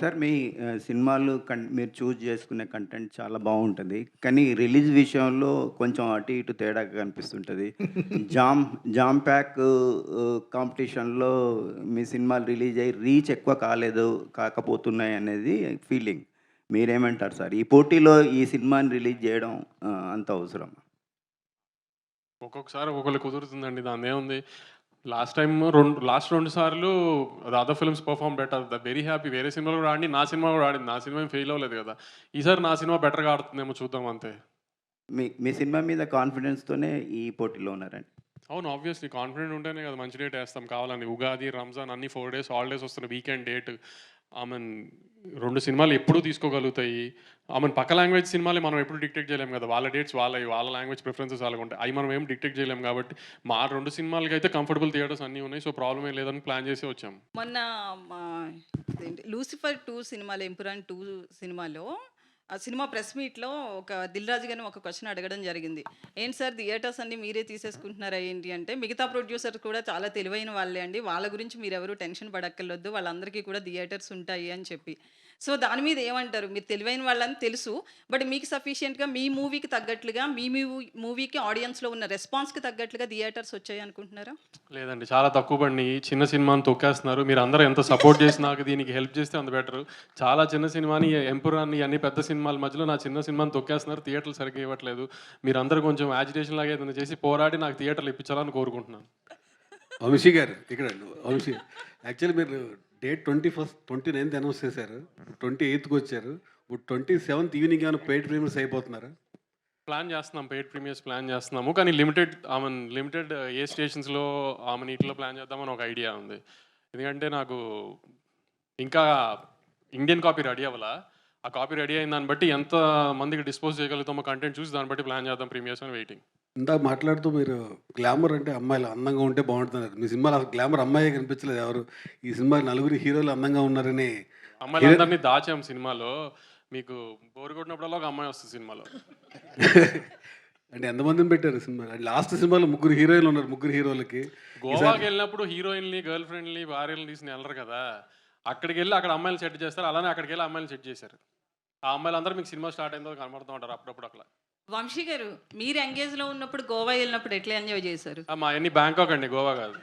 Sir మీ సినిమాలు మీరు choose చేసుకునే కంటెంట్ చాలా బాగుంటుంది. కానీ రిలీజ్ విషయంలో కొంచెం అటు ఇటు తేడాగా కనిపిస్తుంటది. జామ్ జామ్ ప్యాక్ కాంపిటీషన్‌లో మీ సినిమాలు రిలీజ్ అయ్యి రీచ్ ఎక్కువ కాకపోతున్నాయి అనేది ఫీలింగ్. మీరేమంటారు సార్? ఈ పోటీలో ఈ సినిమాని రిలీజ్ చేయడం అంత అవసరమా? ఒక్కొక్కసారి ఒక్కొక్కళ్ళు కుదురుతుందండి. దానిదేముంది. లాస్ట్ 2 సార్లు the other films perform better. Very happy. వేరే సినిమాలు కూడా ఆడింది. నా సినిమా కూడా ఆడింది. నా సినిమా ఏం ఫెయిల్ అవ్వలేదు కదా! ఈసారి నా సినిమా బెటర్‌గా ఆడుతుందేమో చూద్దాం అంతే. మీ మీ సినిమా మీద కాన్ఫిడెన్స్‌తోనే ఈ పోటీలో ఉన్నారండి? అవును. ఆబ్వియస్‌లీ కాన్ఫిడెంట్ ఉంటేనే కదా మంచి డేట్ ఏస్తాం కావాలని. ఉగాది, రంజాన్ అన్ని 4 డేస్ హాలిడేస్ వస్తున్న వీకెండ్ డేట్. ఐ మీన్ 2 సినిమాలు ఎప్పుడూ తీసుకోగలుగుతాయి. ఐ మీన్ పక్క లాంగ్వేజ్ సినిమాలే మనం ఎప్పుడు డిక్టేట్ చేయలేము కదా! వాళ్ళ డేట్స్ వాళ్ళయి. వాళ్ళ లాంగ్వేజ్ ప్రిఫరెన్సెస్ వాళ్ళకుంటాయి. అయి మనం ఏం డిక్టేట్ చేయలేము కాబట్టి మా 2 సినిమాలకైతే కంఫర్టబుల్ థియేటర్స్ అన్నీ ఉన్నాయి. సో, ప్రాబ్లమ్ ఏం లేదని ప్లాన్ చేసే వచ్చాము. మొన్న మా ఇదేంటి 'లూసిఫర్ 2' సినిమాలో 'ఎంపురాన్ 2' సినిమాలో ఆ సినిమా ప్రెస్ మీట్‌లో ఒక 'దిల్ రాజు' గారిని ఒక క్వెషన్ అడగడం జరిగింది. "ఏంటి సార్ థియేటర్స్ అన్నీ మీరే తీసేసుకుంటున్నారా ఏంటి?" అంటే, "మిగతా ప్రొడ్యూసర్స్ కూడా చాలా తెలివైన వాళ్ళే అండి. వాళ్ళ గురించి మీరెవరు టెన్షన్ పడక్కర్లొద్దు. వాళ్ళందరికీ కూడా థియేటర్స్ ఉంటాయి" అని చెప్పి. సో, దాని మీద ఏమంటారు? మీరు తెలివైన వాళ్ళని తెలుసు. బట్ మీకు సఫిషియెంట్‌గా మీ మూవీకి తగ్గట్లుగా మీ మూవీకి ఆడియన్స్‌లో ఉన్న రెస్పాన్స్‌కి తగ్గట్లుగా థియేటర్స్ వచ్చాయి అనుకుంటున్నారా? లేదండి. చాలా తక్కువ పడినియి. చిన్న సినిమాని తొక్కేస్తున్నారు. మీరందరూ ఎంత సపోర్ట్ చేసి నాకు దీనికి హెల్ప్ చేస్తే అంత బెటరు. చాలా చిన్న సినిమాని 'ఎంపురాన్' ఇయన్నీ పెద్ద సినిమాల మధ్యలో నా చిన్న సినిమాని తొక్కేస్తున్నారు. థియేటర్లు సరిగ్గా ఇవ్వట్లేదు. మీరందరూ కొంచెం యాజిటేషన్ లాగా ఏదైనా చేసి పోరాడి నాకు థియేటర్లు ఇప్పించాలని కోరుకుంటున్నాను. వంశీ గారు ఇక్కడ వంశీ యాక్చువల్లీ మీరు డేట్ 29th అనౌన్స్ చేశారు. 28కి వచ్చారు. ఇప్పుడు 27th ఈవినింగ్ ఏమైనా పెయిడ్ ప్రీమియర్స్ అయిపోతున్నారా? ప్లాన్ చేస్తున్నాం. పెయిడ్ ప్రీమియర్స్ ప్లాన్ చేస్తున్నాము. కానీ లిమిటెడ్ ఏ స్టేషన్స్‌లో ఈటిల్లో ప్లాన్ చేద్దామని ఒక ఐడియా ఉంది. ఎందుకంటే నాకు ఇంకా ఇండియన్ కాపీ రెడీ అవ్వలా. ఆ కాపీ రెడీ అయిన దాన్ని బట్టి ఎంత మందికి డిస్పోజ్ చేయగలుగుతామో కంటెంట్ చూసి దాన్ని బట్టి ప్లాన్ చేద్దాం ప్రీమియర్స్ అని వెయిటింగ్. ఇందాక మాట్లాడుతూ మీరు గ్లామర్ అంటే అమ్మాయిలు అందంగా ఉంటే బాగుంటున్నారు. మీ సినిమాలో అసలు గ్లామర్ అమ్మాయే కనిపించలేదు ఎవరు. ఈ సినిమాలో నలుగురు హీరోలు అందంగా ఉన్నారని అమ్మాయిలందరినీ దాచాం సినిమాలో. మీకు బోర్ కొట్టినప్పుడల్లా ఒక అమ్మాయి వస్తుంది సినిమాలో. అంటే ఎంతమందిని పెట్టారు సినిమా? లాస్ట్ సినిమాలో 3 హీరోయిన్లు ఉన్నారు. 3 హీరోలకి గోవాకి వెళ్ళినప్పుడు హీరోయిన్‌ని, గర్ల్ ఫ్రెండ్‌ని, భార్యలను తీసుకుని వెళ్ళరు కదా! అక్కడికెళ్ళి అక్కడ అమ్మాయిలని సెట్ చేస్తారు. అలానే అక్కడికెళ్ళి అమ్మాయిలని సెట్ చేశారు. ఆ అమ్మాయిలందరూ మీకు సినిమా స్టార్ట్ అయిందో కనబడుతూ ఉంటారు అప్పుడప్పుడు అట్లా. వంశీ గారు, మీరు ఎంగేజ్‌లో ఉన్నప్పుడు గోవా ఎళ్ళినప్పుడు ఎట్లా ఎంజాయ్ చేశారు? మా అయన్నీ బ్యాంకాక్ అండి, గోవా కాదు.